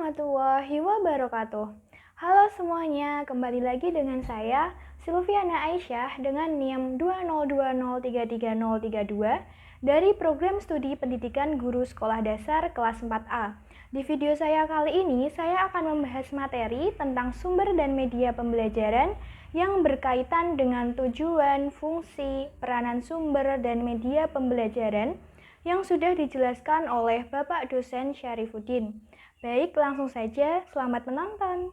warahmatullahi wabarakatuh. Halo semuanya, kembali lagi dengan saya, Silviana Aisyah dengan NIM 202033032 dari Program Studi Pendidikan Guru Sekolah Dasar kelas 4A. Di video saya kali ini, saya akan membahas materi tentang sumber dan media pembelajaran yang berkaitan dengan tujuan, fungsi, peranan sumber dan media pembelajaran yang sudah dijelaskan oleh Bapak Dosen Syarifuddin. Baik, langsung saja, selamat menonton.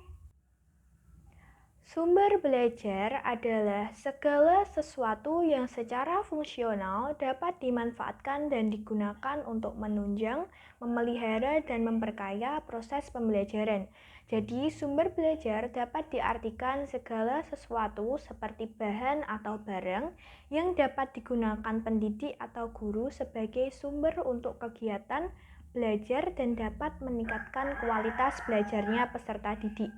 Sumber belajar adalah segala sesuatu yang secara fungsional dapat dimanfaatkan dan digunakan untuk menunjang, memelihara, dan memperkaya proses pembelajaran. Jadi, sumber belajar dapat diartikan segala sesuatu seperti bahan atau barang yang dapat digunakan pendidik atau guru sebagai sumber untuk kegiatan belajar dan dapat meningkatkan kualitas belajarnya peserta didik.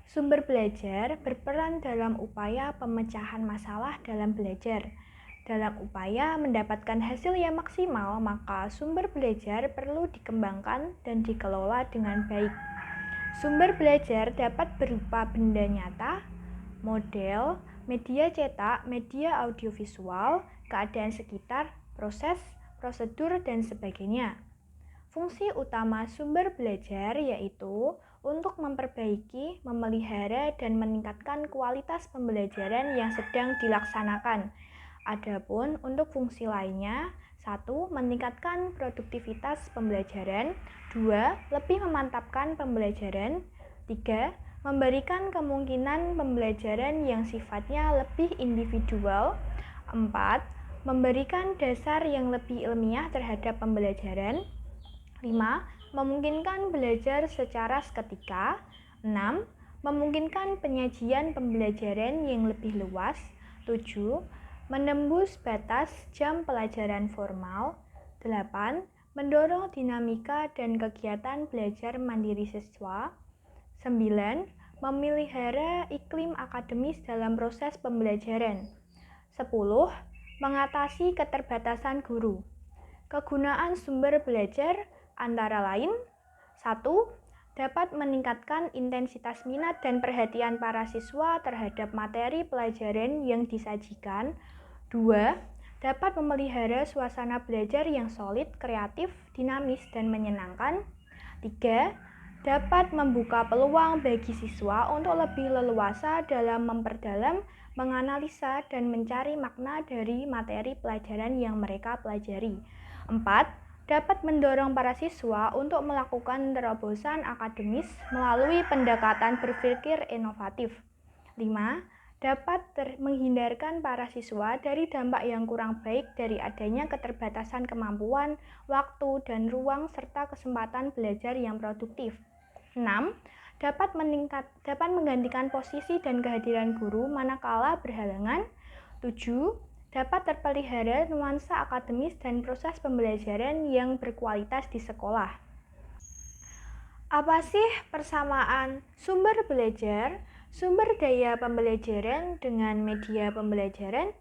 Sumber belajar berperan dalam upaya pemecahan masalah dalam belajar. Dalam upaya mendapatkan hasil yang maksimal, maka sumber belajar perlu dikembangkan dan dikelola dengan baik. Sumber belajar dapat berupa benda nyata, model, media cetak, media audiovisual, keadaan sekitar, proses, prosedur, dan sebagainya. Fungsi utama sumber belajar yaitu untuk memperbaiki, memelihara, dan meningkatkan kualitas pembelajaran yang sedang dilaksanakan. Adapun untuk fungsi lainnya, 1. Meningkatkan produktivitas pembelajaran, 2. Lebih memantapkan pembelajaran, 3. Memberikan kemungkinan pembelajaran yang sifatnya lebih individual, 4. Memberikan dasar yang lebih ilmiah terhadap pembelajaran, 5. Memungkinkan belajar secara seketika. 6. Memungkinkan penyajian pembelajaran yang lebih luas. 7. Menembus batas jam pelajaran formal. 8. Mendorong dinamika dan kegiatan belajar mandiri siswa. 9. Memelihara iklim akademis dalam proses pembelajaran. 10. Mengatasi keterbatasan guru. Kegunaan sumber belajar antara lain 1. Dapat meningkatkan intensitas minat dan perhatian para siswa terhadap materi pelajaran yang disajikan. 2. Dapat memelihara suasana belajar yang solid, kreatif, dinamis, dan menyenangkan. 3. Dapat membuka peluang bagi siswa untuk lebih leluasa dalam memperdalam, menganalisa, dan mencari makna dari materi pelajaran yang mereka pelajari. 4. Dapat mendorong para siswa untuk melakukan terobosan akademis melalui pendekatan berpikir inovatif. 5. Dapat menghindarkan para siswa dari dampak yang kurang baik dari adanya keterbatasan kemampuan, waktu, dan ruang serta kesempatan belajar yang produktif. 6. Dapat menggantikan posisi dan kehadiran guru manakala berhalangan. 7. Dapat terpelihara nuansa akademis dan proses pembelajaran yang berkualitas di sekolah. Apa sih persamaan sumber belajar, sumber daya pembelajaran dengan media pembelajaran?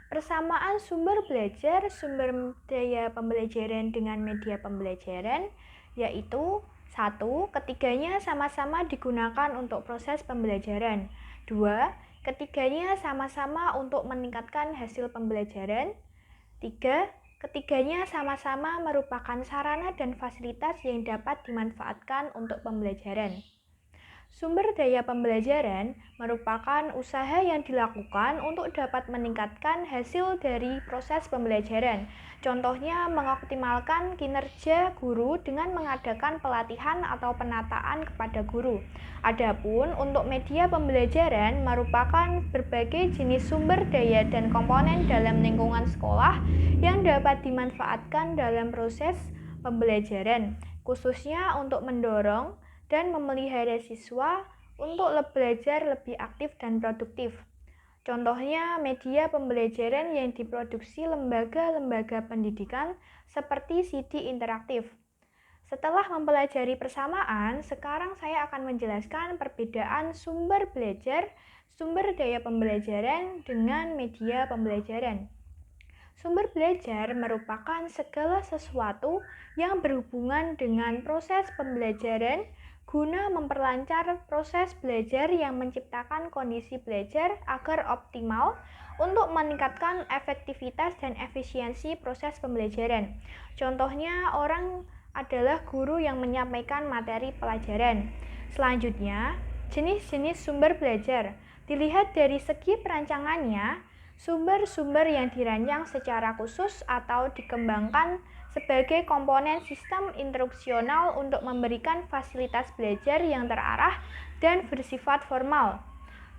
Persamaan sumber belajar, sumber daya pembelajaran dengan media pembelajaran yaitu 1. Ketiganya sama-sama digunakan untuk proses pembelajaran. 2. Ketiganya sama-sama untuk meningkatkan hasil pembelajaran. 3. Ketiganya sama-sama merupakan sarana dan fasilitas yang dapat dimanfaatkan untuk pembelajaran. Sumber daya pembelajaran merupakan usaha yang dilakukan untuk dapat meningkatkan hasil dari proses pembelajaran. Contohnya, mengoptimalkan kinerja guru dengan mengadakan pelatihan atau penataan kepada guru. Adapun untuk media pembelajaran merupakan berbagai jenis sumber daya dan komponen dalam lingkungan sekolah yang dapat dimanfaatkan dalam proses pembelajaran, khususnya untuk mendorong dan memelihara siswa untuk belajar lebih aktif dan produktif. Contohnya, media pembelajaran yang diproduksi lembaga-lembaga pendidikan seperti CD interaktif. Setelah mempelajari persamaan, sekarang saya akan menjelaskan perbedaan sumber belajar, sumber daya pembelajaran dengan media pembelajaran. Sumber belajar merupakan segala sesuatu yang berhubungan dengan proses pembelajaran guna memperlancar proses belajar yang menciptakan kondisi belajar agar optimal untuk meningkatkan efektivitas dan efisiensi proses pembelajaran. Contohnya, orang adalah guru yang menyampaikan materi pelajaran. Selanjutnya, jenis-jenis sumber belajar. Dilihat dari segi perancangannya, sumber-sumber yang dirancang secara khusus atau dikembangkan sebagai komponen sistem instruksional untuk memberikan fasilitas belajar yang terarah dan bersifat formal.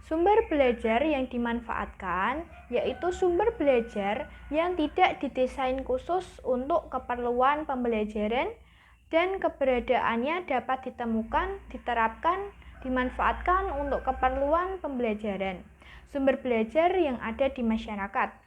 Sumber belajar yang dimanfaatkan yaitu sumber belajar yang tidak didesain khusus untuk keperluan pembelajaran dan keberadaannya dapat ditemukan, diterapkan, dimanfaatkan untuk keperluan pembelajaran. Sumber belajar yang ada di masyarakat.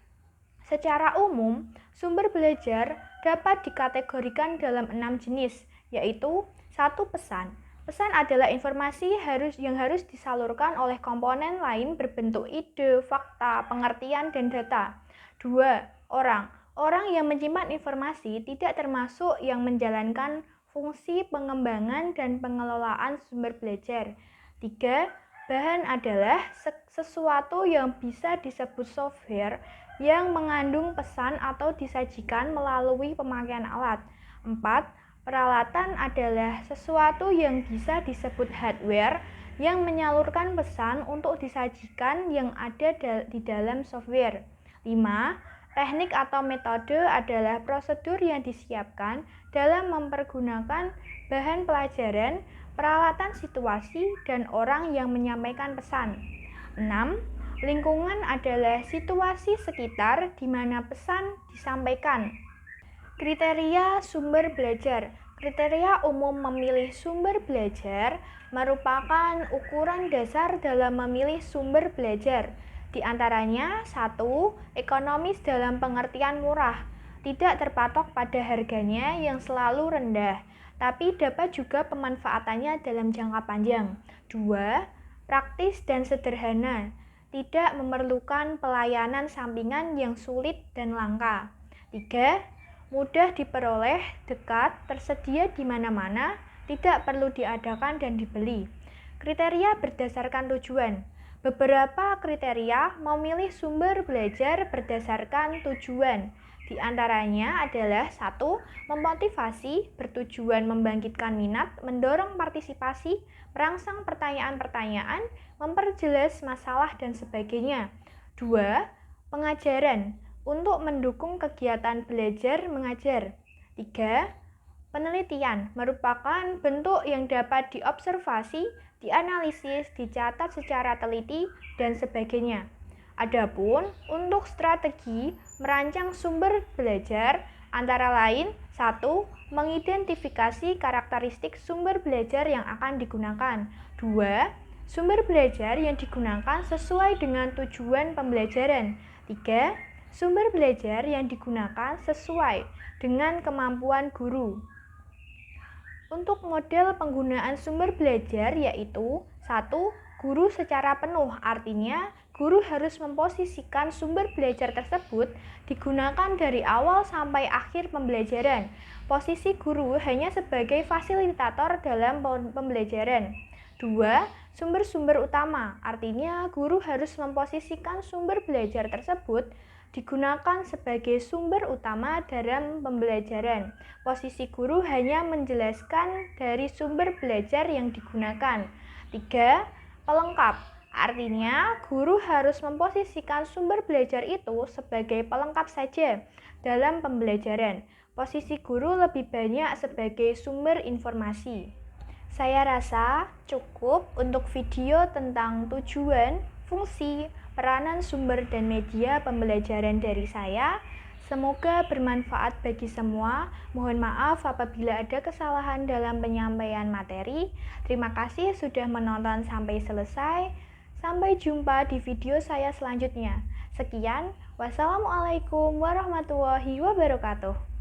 Secara umum, sumber belajar dapat dikategorikan dalam 6 jenis, yaitu 1. Pesan. Pesan adalah informasi yang harus disalurkan oleh komponen lain berbentuk ide, fakta, pengertian, dan data. 2. Orang. Orang yang menyimpan informasi tidak termasuk yang menjalankan fungsi pengembangan dan pengelolaan sumber belajar. 3. Bahan adalah sesuatu yang bisa disebut software yang mengandung pesan atau disajikan melalui pemakaian alat. 4. Peralatan adalah sesuatu yang bisa disebut hardware yang menyalurkan pesan untuk disajikan yang ada di dalam software. 5. Teknik atau metode adalah prosedur yang disiapkan dalam mempergunakan bahan pelajaran, peralatan situasi, dan orang yang menyampaikan pesan. 6. Lingkungan adalah situasi sekitar di mana pesan disampaikan. Kriteria sumber belajar. Kriteria umum memilih sumber belajar merupakan ukuran dasar dalam memilih sumber belajar. Di antaranya, 1. Ekonomis dalam pengertian murah, tidak terpatok pada harganya yang selalu rendah, tapi dapat juga pemanfaatannya dalam jangka panjang. 2. Praktis dan sederhana, tidak memerlukan pelayanan sampingan yang sulit dan langka. 3. Mudah diperoleh, dekat, tersedia di mana-mana, tidak perlu diadakan dan dibeli. Kriteria berdasarkan tujuan. Beberapa kriteria memilih sumber belajar berdasarkan tujuan. Di antaranya adalah 1. Memotivasi, bertujuan membangkitkan minat, mendorong partisipasi, merangsang pertanyaan-pertanyaan, memperjelas masalah, dan sebagainya. 2. Pengajaran, untuk mendukung kegiatan belajar mengajar. 3. Penelitian, merupakan bentuk yang dapat diobservasi, dianalisis, dicatat secara teliti, dan sebagainya. Adapun untuk strategi merancang sumber belajar antara lain 1. Mengidentifikasi karakteristik sumber belajar yang akan digunakan. 2. Sumber belajar yang digunakan sesuai dengan tujuan pembelajaran. 3. Sumber belajar yang digunakan sesuai dengan kemampuan guru. Untuk model penggunaan sumber belajar yaitu 1. Guru secara penuh, artinya guru harus memposisikan sumber belajar tersebut digunakan dari awal sampai akhir pembelajaran. Posisi guru hanya sebagai fasilitator dalam pembelajaran. 2. Sumber-sumber utama, artinya guru harus memposisikan sumber belajar tersebut digunakan sebagai sumber utama dalam pembelajaran. Posisi guru hanya menjelaskan dari sumber belajar yang digunakan. 3. Pelengkap, artinya guru harus memposisikan sumber belajar itu sebagai pelengkap saja dalam pembelajaran. Posisi guru lebih banyak sebagai sumber informasi. Saya rasa cukup untuk video tentang tujuan, fungsi, peranan sumber dan media pembelajaran dari saya. Semoga bermanfaat bagi semua. Mohon maaf apabila ada kesalahan dalam penyampaian materi. Terima kasih sudah menonton sampai selesai. Sampai jumpa di video saya selanjutnya. Sekian, wassalamualaikum warahmatullahi wabarakatuh.